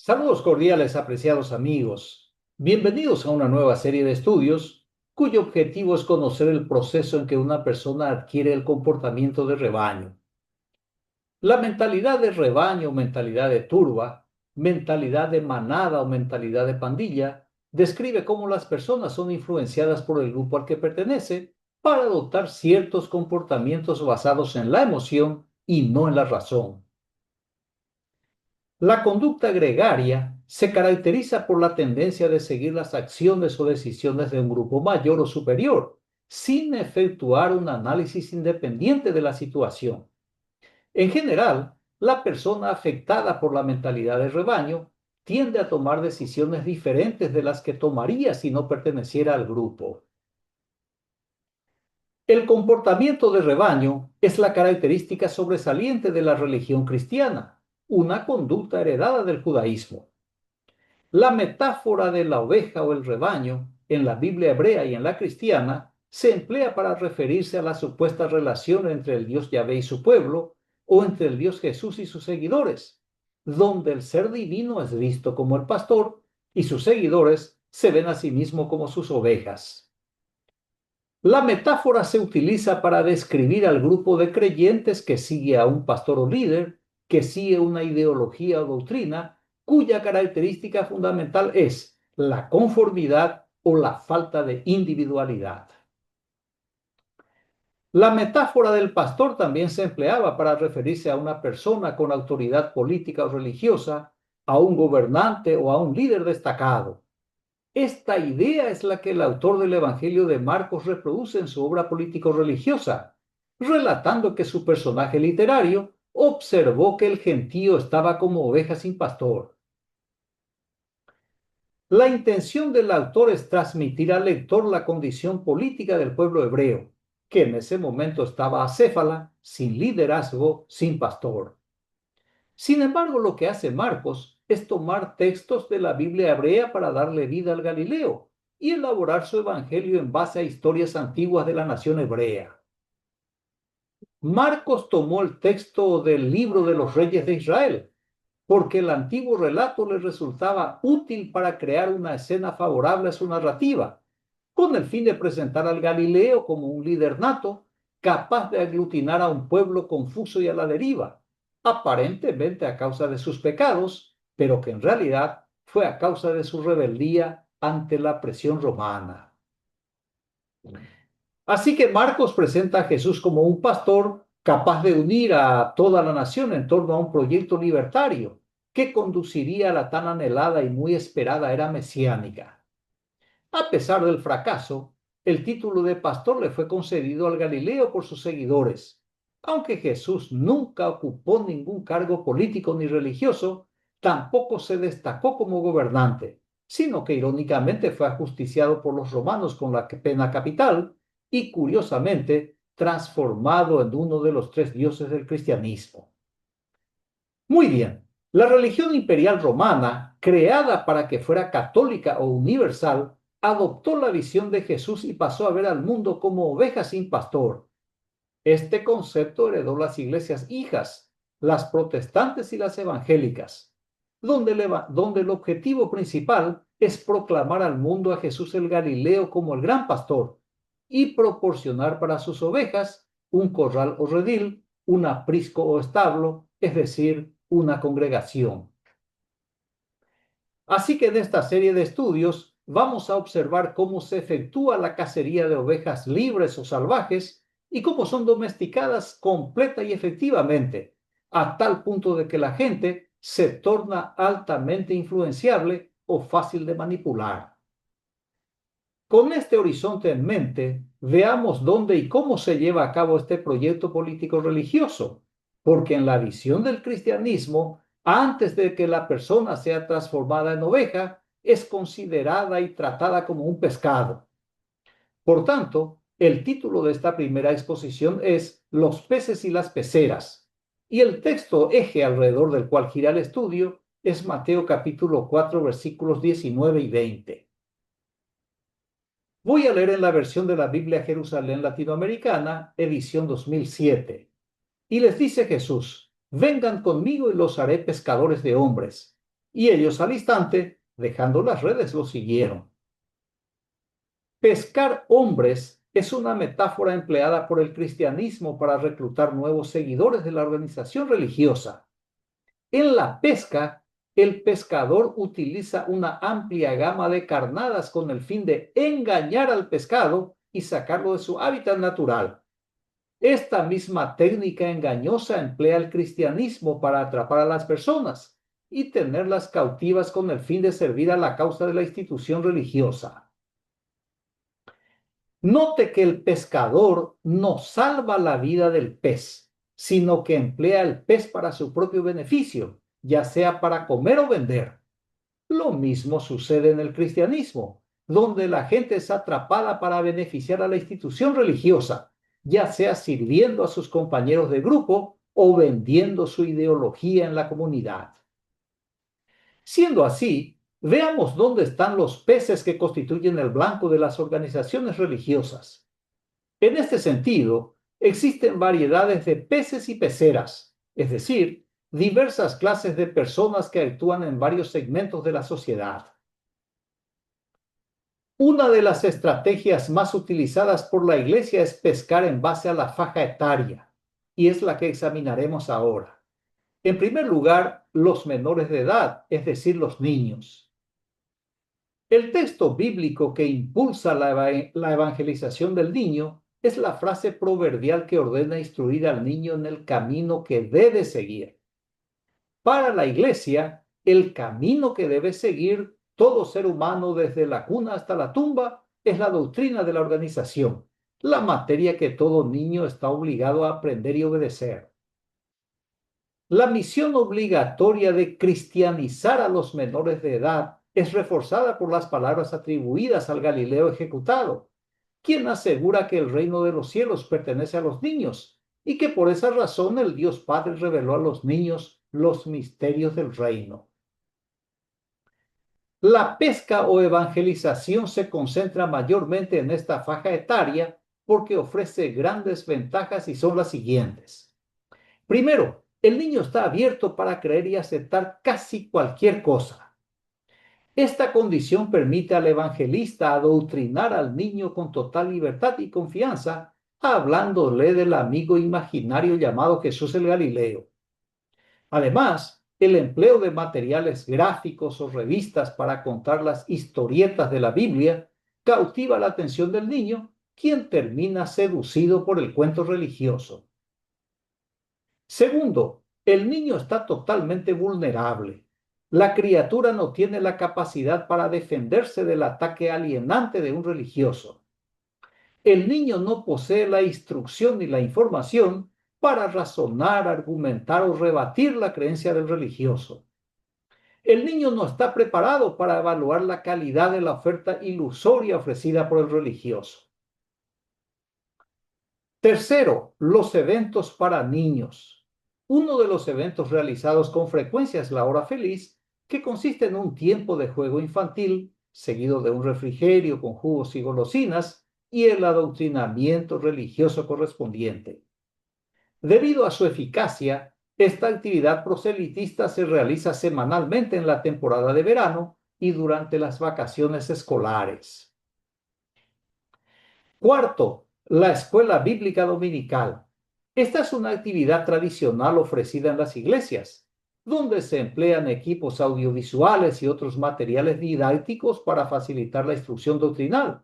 Saludos cordiales, apreciados amigos. Bienvenidos a una nueva serie de estudios cuyo objetivo es conocer el proceso en que una persona adquiere el comportamiento de rebaño. La mentalidad de rebaño o mentalidad de turba, mentalidad de manada o mentalidad de pandilla, describe cómo las personas son influenciadas por el grupo al que pertenece para adoptar ciertos comportamientos basados en la emoción y no en la razón. La conducta gregaria se caracteriza por la tendencia de seguir las acciones o decisiones de un grupo mayor o superior, sin efectuar un análisis independiente de la situación. En general, la persona afectada por la mentalidad de rebaño tiende a tomar decisiones diferentes de las que tomaría si no perteneciera al grupo. El comportamiento de rebaño es la característica sobresaliente de la religión cristiana, una conducta heredada del judaísmo. La metáfora de la oveja o el rebaño en la Biblia hebrea y en la cristiana se emplea para referirse a la supuesta relación entre el Dios Yahvé y su pueblo o entre el Dios Jesús y sus seguidores, donde el ser divino es visto como el pastor y sus seguidores se ven a sí mismos como sus ovejas. La metáfora se utiliza para describir al grupo de creyentes que sigue a un pastor o líder, que sigue una ideología o doctrina, cuya característica fundamental es la conformidad o la falta de individualidad. La metáfora del pastor también se empleaba para referirse a una persona con autoridad política o religiosa, a un gobernante o a un líder destacado. Esta idea es la que el autor del Evangelio de Marcos reproduce en su obra político-religiosa, relatando que su personaje literario observó que el gentío estaba como oveja sin pastor. La intención del autor es transmitir al lector la condición política del pueblo hebreo, que en ese momento estaba acéfala, sin liderazgo, sin pastor. Sin embargo, lo que hace Marcos es tomar textos de la Biblia hebrea para darle vida al Galileo y elaborar su evangelio en base a historias antiguas de la nación hebrea. Marcos tomó el texto del libro de los reyes de Israel, porque el antiguo relato le resultaba útil para crear una escena favorable a su narrativa, con el fin de presentar al Galileo como un líder nato, capaz de aglutinar a un pueblo confuso y a la deriva, aparentemente a causa de sus pecados, pero que en realidad fue a causa de su rebeldía ante la presión romana. Así que Marcos presenta a Jesús como un pastor capaz de unir a toda la nación en torno a un proyecto libertario que conduciría a la tan anhelada y muy esperada era mesiánica. A pesar del fracaso, el título de pastor le fue concedido al Galileo por sus seguidores. Aunque Jesús nunca ocupó ningún cargo político ni religioso, tampoco se destacó como gobernante, sino que irónicamente fue ajusticiado por los romanos con la pena capital y, curiosamente, transformado en uno de los tres dioses del cristianismo. Muy bien, la religión imperial romana, creada para que fuera católica o universal, adoptó la visión de Jesús y pasó a ver al mundo como oveja sin pastor. Este concepto heredó las iglesias hijas, las protestantes y las evangélicas, donde el objetivo principal es proclamar al mundo a Jesús el Galileo como el gran pastor y proporcionar para sus ovejas un corral o redil, un aprisco o establo, es decir, una congregación. Así que en esta serie de estudios vamos a observar cómo se efectúa la cacería de ovejas libres o salvajes y cómo son domesticadas completa y efectivamente, a tal punto de que la gente se torna altamente influenciable o fácil de manipular. Con este horizonte en mente, veamos dónde y cómo se lleva a cabo este proyecto político-religioso, porque en la visión del cristianismo, antes de que la persona sea transformada en oveja, es considerada y tratada como un pescado. Por tanto, el título de esta primera exposición es Los peces y las peceras, y el texto eje alrededor del cual gira el estudio es Mateo capítulo 4, versículos 19 y 20. Voy a leer en la versión de la Biblia Jerusalén Latinoamericana, edición 2007. Y les dice Jesús, vengan conmigo y los haré pescadores de hombres. Y ellos al instante, dejando las redes, lo siguieron. Pescar hombres es una metáfora empleada por el cristianismo para reclutar nuevos seguidores de la organización religiosa. En la pesca, el pescador utiliza una amplia gama de carnadas con el fin de engañar al pescado y sacarlo de su hábitat natural. Esta misma técnica engañosa emplea el cristianismo para atrapar a las personas y tenerlas cautivas con el fin de servir a la causa de la institución religiosa. Note que el pescador no salva la vida del pez, sino que emplea el pez para su propio beneficio, ya sea para comer o vender. Lo mismo sucede en el cristianismo, donde la gente es atrapada para beneficiar a la institución religiosa, ya sea sirviendo a sus compañeros de grupo o vendiendo su ideología en la comunidad. Siendo así, veamos dónde están los peces que constituyen el blanco de las organizaciones religiosas. En este sentido, existen variedades de peces y peceras, es decir, diversas clases de personas que actúan en varios segmentos de la sociedad. Una de las estrategias más utilizadas por la Iglesia es pescar en base a la faja etaria, y es la que examinaremos ahora. En primer lugar, los menores de edad, es decir, los niños. El texto bíblico que impulsa la evangelización del niño es la frase proverbial que ordena instruir al niño en el camino que debe seguir. Para la Iglesia, el camino que debe seguir todo ser humano desde la cuna hasta la tumba es la doctrina de la organización, la materia que todo niño está obligado a aprender y obedecer. La misión obligatoria de cristianizar a los menores de edad es reforzada por las palabras atribuidas al Galileo ejecutado, quien asegura que el reino de los cielos pertenece a los niños y que por esa razón el Dios Padre reveló a los niños los misterios del reino. La pesca o evangelización se concentra mayormente en esta faja etaria porque ofrece grandes ventajas y son las siguientes. Primero, el niño está abierto para creer y aceptar casi cualquier cosa. Esta condición permite al evangelista adoctrinar al niño con total libertad y confianza, hablándole del amigo imaginario llamado Jesús el Galileo. Además, el empleo de materiales gráficos o revistas para contar las historietas de la Biblia cautiva la atención del niño, quien termina seducido por el cuento religioso. Segundo, el niño está totalmente vulnerable. La criatura no tiene la capacidad para defenderse del ataque alienante de un religioso. El niño no posee la instrucción ni la información para razonar, argumentar o rebatir la creencia del religioso. El niño no está preparado para evaluar la calidad de la oferta ilusoria ofrecida por el religioso. Tercero, los eventos para niños. Uno de los eventos realizados con frecuencia es la hora feliz, que consiste en un tiempo de juego infantil, seguido de un refrigerio con jugos y golosinas, y el adoctrinamiento religioso correspondiente. Debido a su eficacia, esta actividad proselitista se realiza semanalmente en la temporada de verano y durante las vacaciones escolares. Cuarto, la escuela bíblica dominical. Esta es una actividad tradicional ofrecida en las iglesias, donde se emplean equipos audiovisuales y otros materiales didácticos para facilitar la instrucción doctrinal.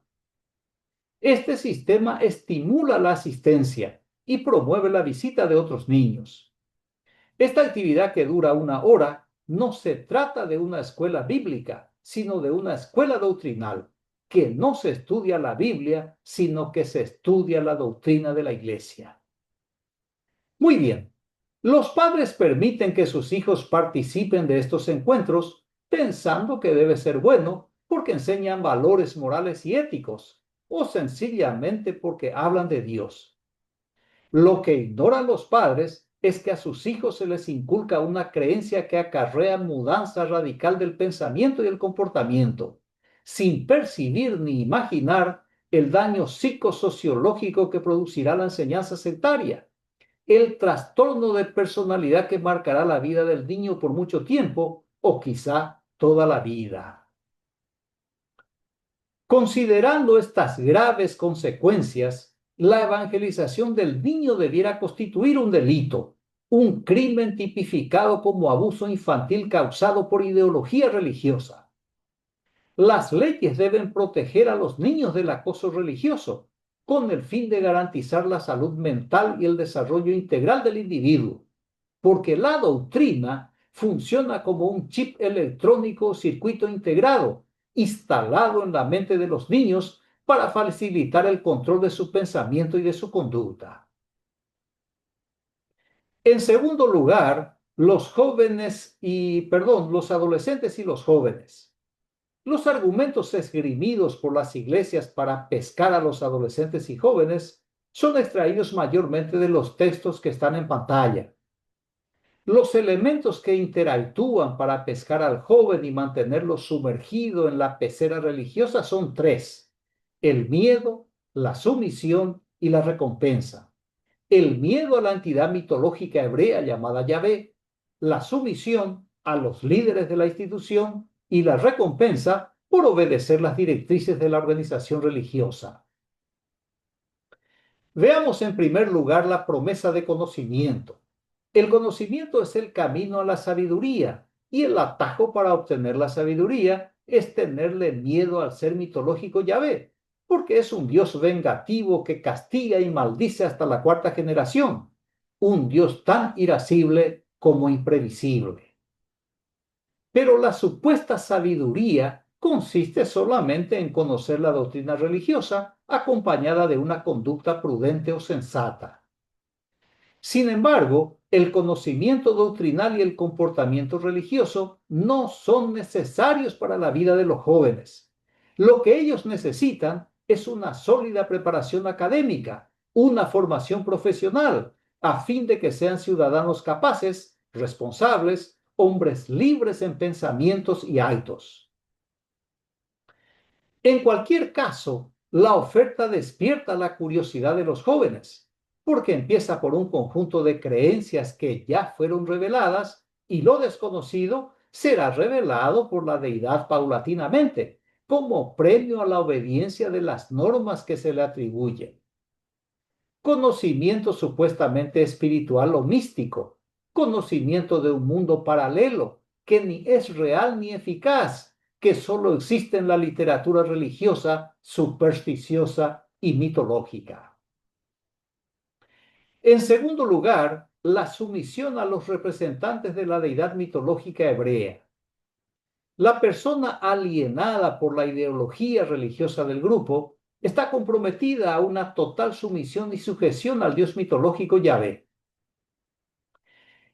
Este sistema estimula la asistencia y promueve la visita de otros niños. Esta actividad, que dura 1 hora, no se trata de una escuela bíblica, sino de una escuela doctrinal, que no se estudia la Biblia, sino que se estudia la doctrina de la Iglesia. Muy bien, los padres permiten que sus hijos participen de estos encuentros, pensando que debe ser bueno porque enseñan valores morales y éticos, o sencillamente porque hablan de Dios. Lo que ignoran los padres es que a sus hijos se les inculca una creencia que acarrea mudanza radical del pensamiento y el comportamiento, sin percibir ni imaginar el daño psicosociológico que producirá la enseñanza sectaria, el trastorno de personalidad que marcará la vida del niño por mucho tiempo o quizá toda la vida. Considerando estas graves consecuencias, la evangelización del niño debiera constituir un delito, un crimen tipificado como abuso infantil causado por ideología religiosa. Las leyes deben proteger a los niños del acoso religioso, con el fin de garantizar la salud mental y el desarrollo integral del individuo, porque la doctrina funciona como un chip electrónico o circuito integrado, instalado en la mente de los niños para facilitar el control de su pensamiento y de su conducta. En segundo lugar, los adolescentes y los jóvenes. Los argumentos esgrimidos por las iglesias para pescar a los adolescentes y jóvenes son extraídos mayormente de los textos que están en pantalla. Los elementos que interactúan para pescar al joven y mantenerlo sumergido en la pecera religiosa son tres: el miedo, la sumisión y la recompensa. El miedo a la entidad mitológica hebrea llamada Yahvé, la sumisión a los líderes de la institución y la recompensa por obedecer las directrices de la organización religiosa. Veamos en primer lugar la promesa de conocimiento. El conocimiento es el camino a la sabiduría y el atajo para obtener la sabiduría es tenerle miedo al ser mitológico Yahvé, porque es un Dios vengativo que castiga y maldice hasta la cuarta generación, un Dios tan irascible como imprevisible. Pero la supuesta sabiduría consiste solamente en conocer la doctrina religiosa acompañada de una conducta prudente o sensata. Sin embargo, el conocimiento doctrinal y el comportamiento religioso no son necesarios para la vida de los jóvenes. Lo que ellos necesitan es una sólida preparación académica, una formación profesional, a fin de que sean ciudadanos capaces, responsables, hombres libres en pensamientos y actos. En cualquier caso, la oferta despierta la curiosidad de los jóvenes, porque empieza por un conjunto de creencias que ya fueron reveladas y lo desconocido será revelado por la deidad paulatinamente, como premio a la obediencia de las normas que se le atribuyen. Conocimiento supuestamente espiritual o místico, conocimiento de un mundo paralelo que ni es real ni eficaz, que solo existe en la literatura religiosa, supersticiosa y mitológica. En segundo lugar, la sumisión a los representantes de la deidad mitológica hebrea. La persona alienada por la ideología religiosa del grupo está comprometida a una total sumisión y sujeción al dios mitológico Yahvé.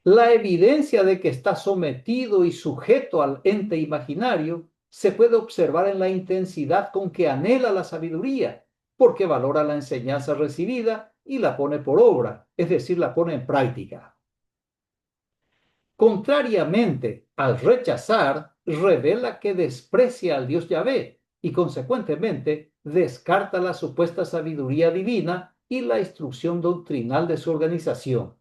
La evidencia de que está sometido y sujeto al ente imaginario se puede observar en la intensidad con que anhela la sabiduría, porque valora la enseñanza recibida y la pone por obra, es decir, la pone en práctica. Contrariamente al rechazar, revela que desprecia al Dios Yahvé y consecuentemente descarta la supuesta sabiduría divina y la instrucción doctrinal de su organización.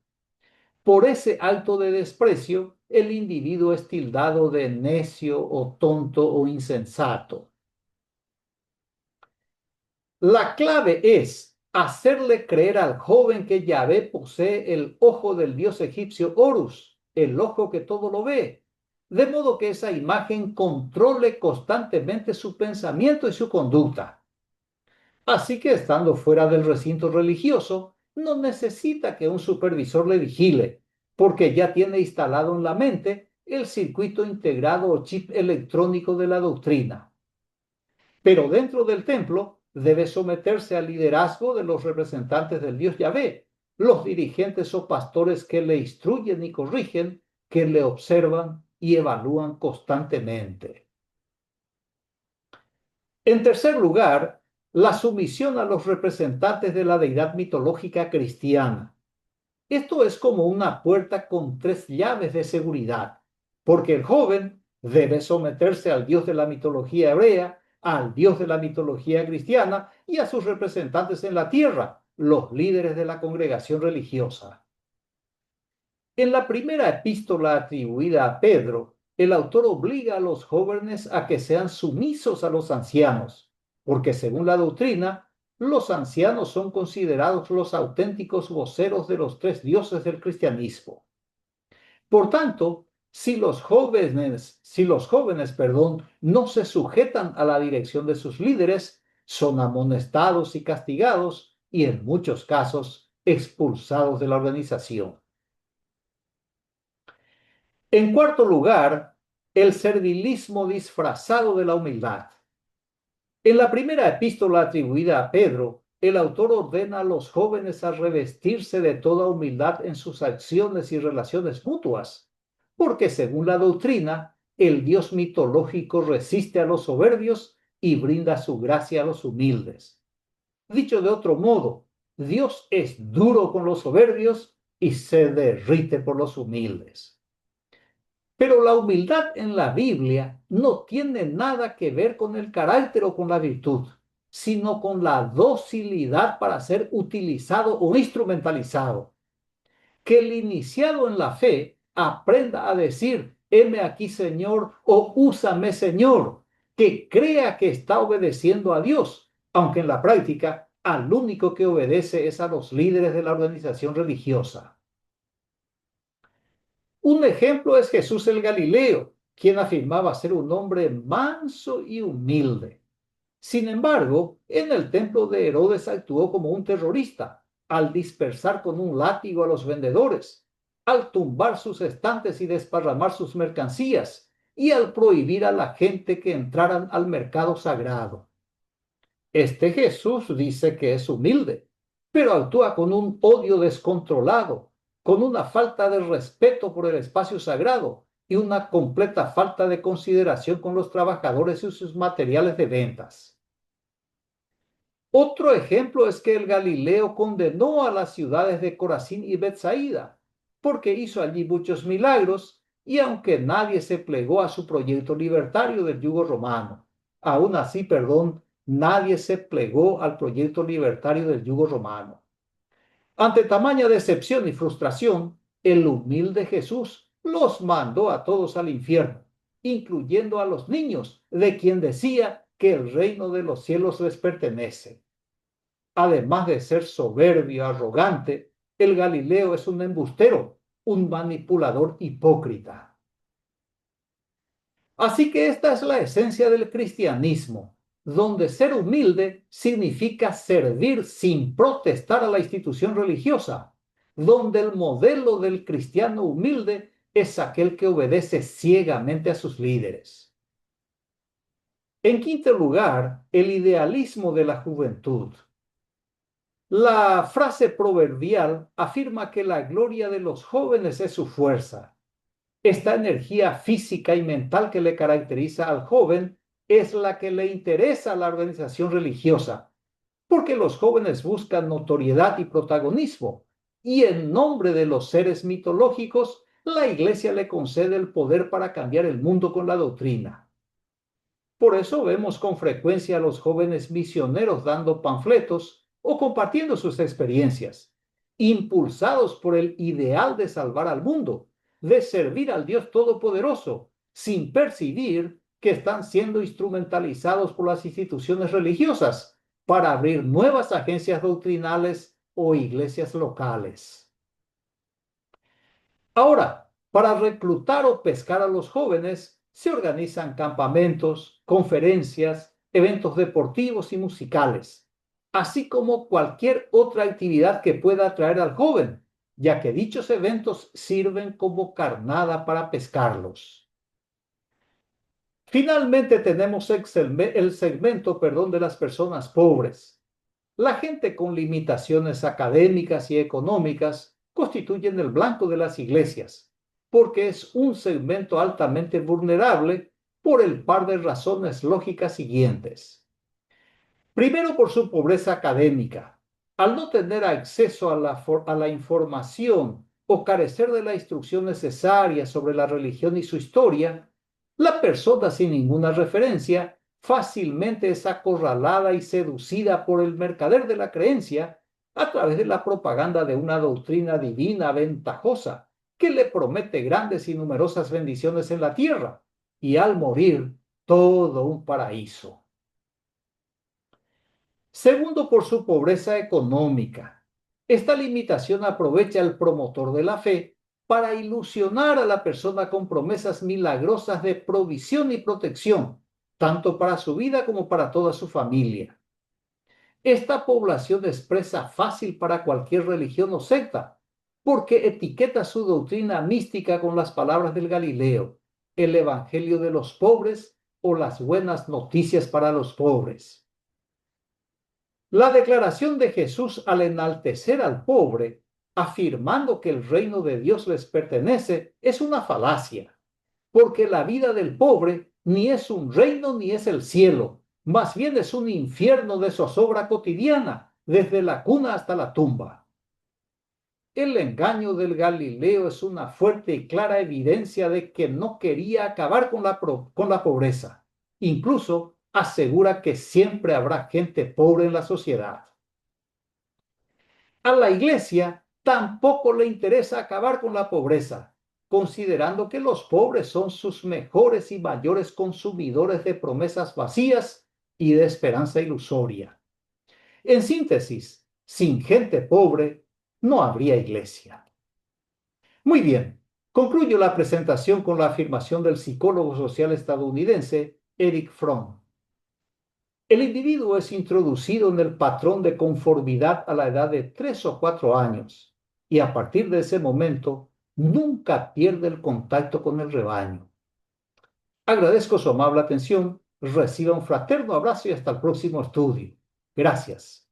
Por ese acto de desprecio, el individuo es tildado de necio o tonto o insensato. La clave es hacerle creer al joven que Yahvé posee el ojo del dios egipcio Horus, el ojo que todo lo ve, de modo que esa imagen controle constantemente su pensamiento y su conducta. Así que estando fuera del recinto religioso, no necesita que un supervisor le vigile, porque ya tiene instalado en la mente el circuito integrado o chip electrónico de la doctrina. Pero dentro del templo debe someterse al liderazgo de los representantes del Dios Yahvé, los dirigentes o pastores que le instruyen y corrigen, que le observan y evalúan constantemente. En tercer lugar, la sumisión a los representantes de la deidad mitológica cristiana. Esto es como una puerta con tres llaves de seguridad, porque el joven debe someterse al Dios de la mitología hebrea, al Dios de la mitología cristiana y a sus representantes en la tierra, los líderes de la congregación religiosa. En la primera epístola atribuida a Pedro, el autor obliga a los jóvenes a que sean sumisos a los ancianos, porque según la doctrina, los ancianos son considerados los auténticos voceros de los tres dioses del cristianismo. Por tanto, si los jóvenes, no se sujetan a la dirección de sus líderes, son amonestados y castigados y en muchos casos expulsados de la organización. En cuarto lugar, el servilismo disfrazado de la humildad. En la primera epístola atribuida a Pedro, el autor ordena a los jóvenes a revestirse de toda humildad en sus acciones y relaciones mutuas, porque según la doctrina, el Dios mitológico resiste a los soberbios y brinda su gracia a los humildes. Dicho de otro modo, Dios es duro con los soberbios y se derrite por los humildes. Pero la humildad en la Biblia no tiene nada que ver con el carácter o con la virtud, sino con la docilidad para ser utilizado o instrumentalizado. Que el iniciado en la fe aprenda a decir, heme aquí, Señor, o úsame, Señor, que crea que está obedeciendo a Dios, aunque en la práctica al único que obedece es a los líderes de la organización religiosa. Un ejemplo es Jesús el Galileo, quien afirmaba ser un hombre manso y humilde. Sin embargo, en el templo de Herodes actuó como un terrorista, al dispersar con un látigo a los vendedores, al tumbar sus estantes y desparramar sus mercancías, y al prohibir a la gente que entraran al mercado sagrado. Este Jesús dice que es humilde, pero actúa con un odio descontrolado, con una falta de respeto por el espacio sagrado y una completa falta de consideración con los trabajadores y sus materiales de ventas. Otro ejemplo es que el Galileo condenó a las ciudades de Corazín y Betsaida, porque hizo allí muchos milagros y aunque nadie se plegó a su proyecto libertario del yugo romano, aún así, nadie se plegó al proyecto libertario del yugo romano. Ante tamaña decepción y frustración, el humilde Jesús los mandó a todos al infierno, incluyendo a los niños, de quien decía que el reino de los cielos les pertenece. Además de ser soberbio y arrogante, el Galileo es un embustero, un manipulador hipócrita. Así que esta es la esencia del cristianismo, donde ser humilde significa servir sin protestar a la institución religiosa, donde el modelo del cristiano humilde es aquel que obedece ciegamente a sus líderes. En quinto lugar, el idealismo de la juventud. La frase proverbial afirma que la gloria de los jóvenes es su fuerza. Esta energía física y mental que le caracteriza al joven es la que le interesa a la organización religiosa, porque los jóvenes buscan notoriedad y protagonismo, y en nombre de los seres mitológicos, la Iglesia le concede el poder para cambiar el mundo con la doctrina. Por eso vemos con frecuencia a los jóvenes misioneros dando panfletos o compartiendo sus experiencias, impulsados por el ideal de salvar al mundo, de servir al Dios Todopoderoso, sin percibir que están siendo instrumentalizados por las instituciones religiosas para abrir nuevas agencias doctrinales o iglesias locales. Ahora, para reclutar o pescar a los jóvenes, se organizan campamentos, conferencias, eventos deportivos y musicales, así como cualquier otra actividad que pueda atraer al joven, ya que dichos eventos sirven como carnada para pescarlos. Finalmente tenemos el segmento, de las personas pobres. La gente con limitaciones académicas y económicas constituyen el blanco de las iglesias, porque es un segmento altamente vulnerable por el par de razones lógicas siguientes. Primero, por su pobreza académica. Al no tener acceso a la información o carecer de la instrucción necesaria sobre la religión y su historia, la persona sin ninguna referencia fácilmente es acorralada y seducida por el mercader de la creencia a través de la propaganda de una doctrina divina ventajosa que le promete grandes y numerosas bendiciones en la tierra y al morir todo un paraíso. Segundo, por su pobreza económica. Esta limitación aprovecha el promotor de la fe para ilusionar a la persona con promesas milagrosas de provisión y protección, tanto para su vida como para toda su familia. Esta población es presa fácil para cualquier religión o secta, porque etiqueta su doctrina mística con las palabras del Galileo, el Evangelio de los pobres o las buenas noticias para los pobres. La declaración de Jesús al enaltecer al pobre, afirmando que el reino de Dios les pertenece, es una falacia, porque la vida del pobre ni es un reino ni es el cielo, más bien es un infierno de zozobra cotidiana, desde la cuna hasta la tumba. El engaño del Galileo es una fuerte y clara evidencia de que no quería acabar con la pobreza. Incluso asegura que siempre habrá gente pobre en la sociedad. A la Iglesia tampoco le interesa acabar con la pobreza, considerando que los pobres son sus mejores y mayores consumidores de promesas vacías y de esperanza ilusoria. En síntesis, sin gente pobre no habría Iglesia. Muy bien, concluyo la presentación con la afirmación del psicólogo social estadounidense Erich Fromm. El individuo es introducido en el patrón de conformidad a la edad de 3 o 4 años y a partir de ese momento nunca pierde el contacto con el rebaño. Agradezco su amable atención, reciba un fraterno abrazo y hasta el próximo estudio. Gracias.